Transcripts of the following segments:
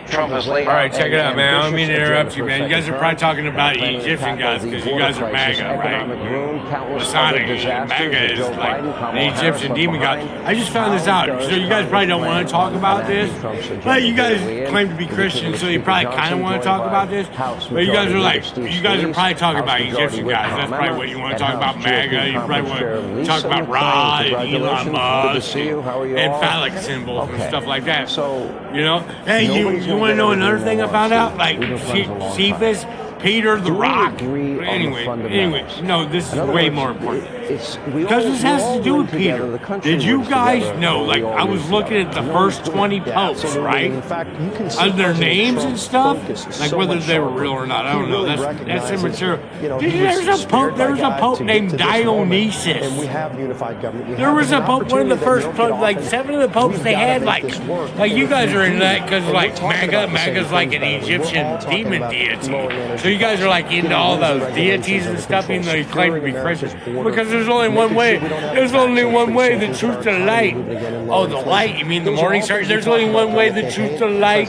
Trump has laid out. All right, check it out, man. I don't mean to interrupt you, man. You guys are probably talking about Egyptian guys because you guys are MAGA, right? Masonic. MAGA is like an Egyptian demon god. I just found this out. So you guys probably don't want to talk about this, but you guys claim to be Christian, so you probably kind of want to talk about this. But you guys are probably talking about Egyptian guys. That's probably what you want to talk about. MAGA. You probably want to talk about Ra and Elon Musk and phallic symbols and stuff like that. You know, hey, you want to know another thing I found out? Like Cephas, Peter, the Rock. Anyway, no, this is way more important. Because this has to do with Peter. Did you guys know, like, I was looking at the first 20 popes, right? Their names and stuff, like whether they were real or not, I don't know. That's immaterial. There was a pope named Dionysius. There was a pope, one of the first popes, like 7 of the popes they had, like you guys are into that because, like, MAGA's like an Egyptian demon deity. So you guys are like into all those deities and stuff, even though you claim to be Christian. Because there's only one way. There's only one way, the truth to light. Oh, the light? You mean the morning star? There's only one way, the truth to light.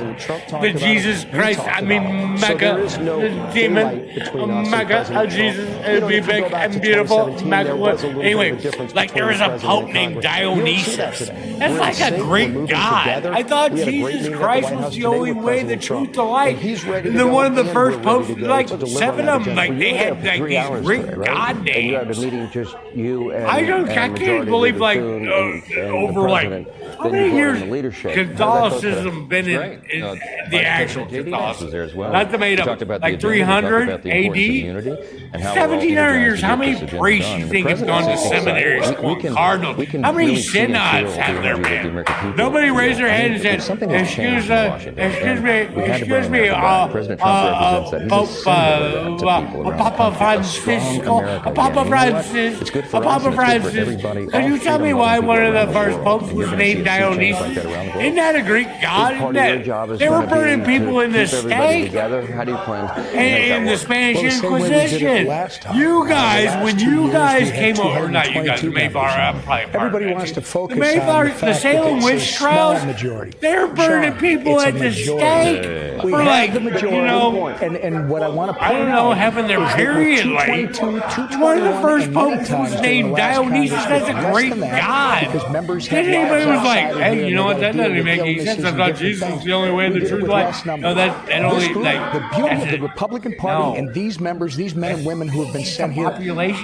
The Jesus Christ. I mean, MAGA, the demon. MAGA, Jesus, it'd be big and beautiful. MAGA. Anyway, like there was a pope named Dionysius. That's like a Greek god. I thought Jesus Christ was the only way, the truth to light. And then one of the first popes, like 7 of them, like they had like these Greek god names. I can't believe like over like how many years Catholicism been in the actual Catholicism, not the made up, like 300 AD, 1700 years. How many priests you think have gone to seminary school, cardinals? How many synods have there been? Nobody raised their hand and said, excuse me, Papa Francis, can you tell me why one of the first popes was named Dionysius? Isn't that a Greek god? They were burning people in the stake in the Spanish Inquisition. You guys, when you guys came over, not you guys, the Mayflower, I'm probably everybody wants to focus on the Salem witch trials. They're burning people at the stake for like, you know, and what I want to I don't know, having their period late. One of the first popes was named Dionysius. That's a great god. Anybody was like, hey, you know what? That doesn't make any sense. I thought Jesus was the only way, the truth, life. No, that only like the beauty of the Republican Party and these members, these men and women who have been sent here,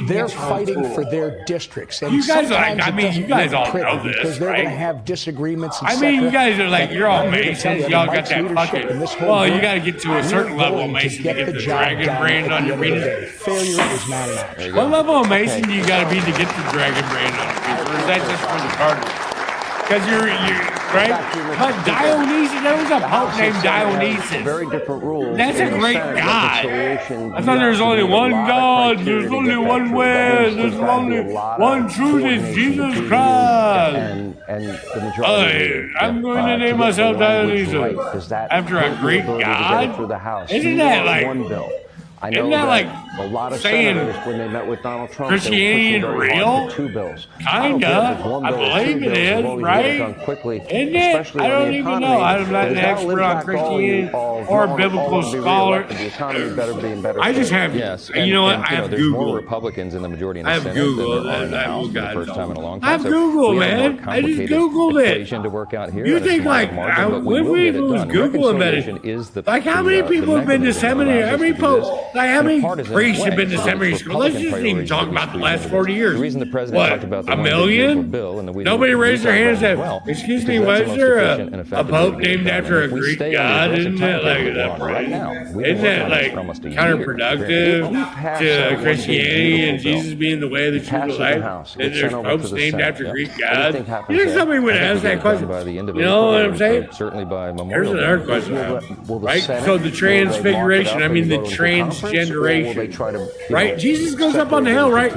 they're fighting for their districts. And you guys are like, I mean, you guys all know this, because they're right? going to have disagreements. I mean, you guys are like, you're all Masons. Y'all got that fucking. Well, you got to get to a certain level of Mason to get the dragon brand on your penis. Failure is not an option. What level of Mason do you got to be to get the dragon brand on your penis? Or is that just for the Cardinals? Because you're right. But Dionysius, there was a pope named Dionysius. Very different rules. That's a great god. I thought there was only one God. There's only one way. There's only one truth. Is Jesus Christ. And the majority. I'm going to name myself Dionysius after a Greek god. Isn't that like one bill? I know isn't that like a lot of saying senators, when they met with Donald Trump, Christianity real? 2 bills. Kinda. I believe it is, right? Isn't it? I don't even know. I'm not an expert on Christianity or a biblical scholar. I just have, you know what? I have Google. More Republicans in the majority in the Senate Google. than there are in the House for the first time in a long time. I have Google, man. I just Googled it. To work out here. You think like when we was Googling that? Like how many people have been to seminary? How many popes? Like how many priests have been to seminary school? Let's just even talk about the last 40 years. The reason the president talked about a million? Nobody raised their hand and said, excuse me, was there a pope named after a Greek god? Isn't that like isn't that like counterproductive to Christianity and Jesus being the way, the truth, and the life? And there's popes named after Greek gods? You think somebody would ask that question? You know what I'm saying? Certainly by Here's another question, right? So the transfiguration, I mean the transgeneration, right? Jesus goes up on the hill, right?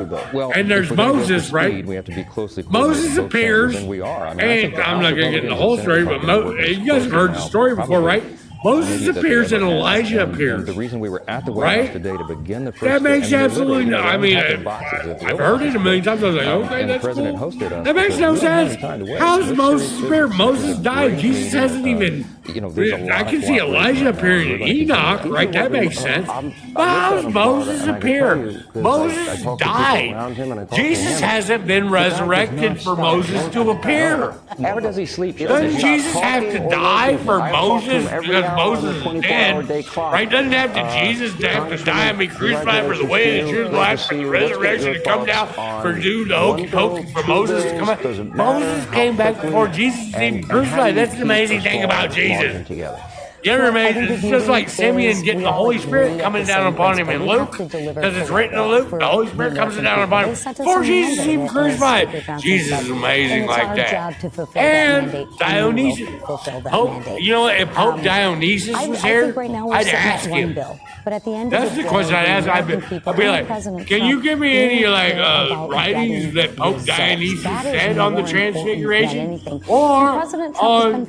And there's Moses, right? We have to be closely. Moses appears, and I'm not going to get in the whole story, but you guys have heard the story before, right? Moses appears and Elijah appears. The reason we were at the White House today to begin the first. That makes absolutely no. I mean, I've heard it a million times. I was like, okay, that's cool. That makes no sense. How's Moses appeared? Moses died. Jesus hasn't even there's a lot. I can see Elijah appearing in Enoch, right? That makes sense. But how does Moses appear? Moses died. Jesus hasn't been resurrected for Moses to appear. Or does he sleep? Doesn't Jesus have to die for Moses because Moses is dead? Right? Doesn't Jesus have to die and be crucified for the way, the truth, life, for the resurrection to come down, for do the hokey pokey for Moses to come out? Moses came back before Jesus was even crucified. That's the amazing thing about Jesus. You ever made it's just like Simeon getting the Holy Spirit coming down upon him in Luke, because it's written in Luke, the Holy Spirit comes down upon him before Jesus even crucified. Jesus is amazing like that. And Dionysius, Pope, you know, if Pope Dionysius was here, I'd ask him. That's the question I'd ask. I'd be like, can you give me any like writings that Pope Dionysius said on the Transfiguration, or on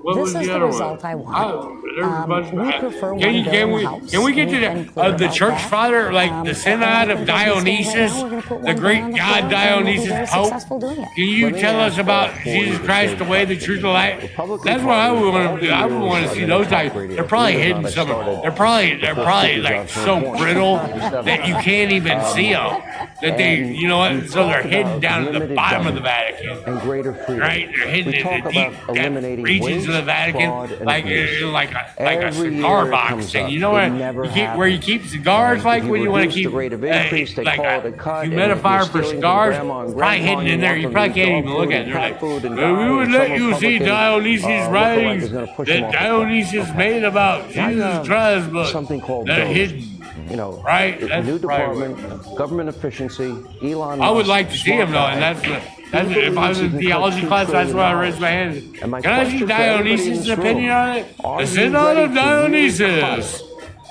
what was the other one? Can we get to the church father, like the synod of Dionysius, the great god Dionysius Pope? Can you tell us about Jesus Christ, the way, the truth, the light? That's what I would want to do. I would want to see those guys. They're probably hidden somewhere. They're probably like so brittle that you can't even see them. That they, you know what? So they're hidden down at the bottom of the Vatican. And greater freedom. Right? They're hidden in the deep depth regions of the Vatican, like a cigar box thing. You know where you keep cigars, like when you want to keep like a humidifier for cigars, probably hidden in there. You probably can't even look at it. They're like, we would let you see Dionysius' writings that Dionysius made about Jesus Christ, but they're hidden. You know, right? That's new department, government efficiency, Elon Musk. I would like to see him though, and that's if I was in theology class, that's why I raised my hand. Can I see Dionysius' opinion on it? The Synod of Dionysius.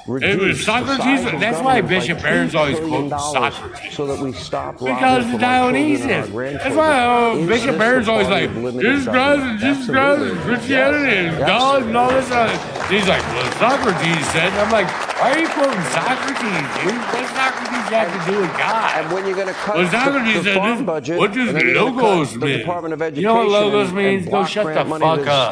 It was Socrates. That's why Bishop Barron's always quoting Socrates. So that we stop because of Dionysius. That's why Bishop Barron's always like, Jesus Christ and Christianity and God and all this other. He's like, well, Socrates said. And I'm like, why are you quoting Socrates, dude? What does Socrates have to do with God? And when you're going to cut the farm budget, what does logos mean? You know what logos means? Go shut the fuck up.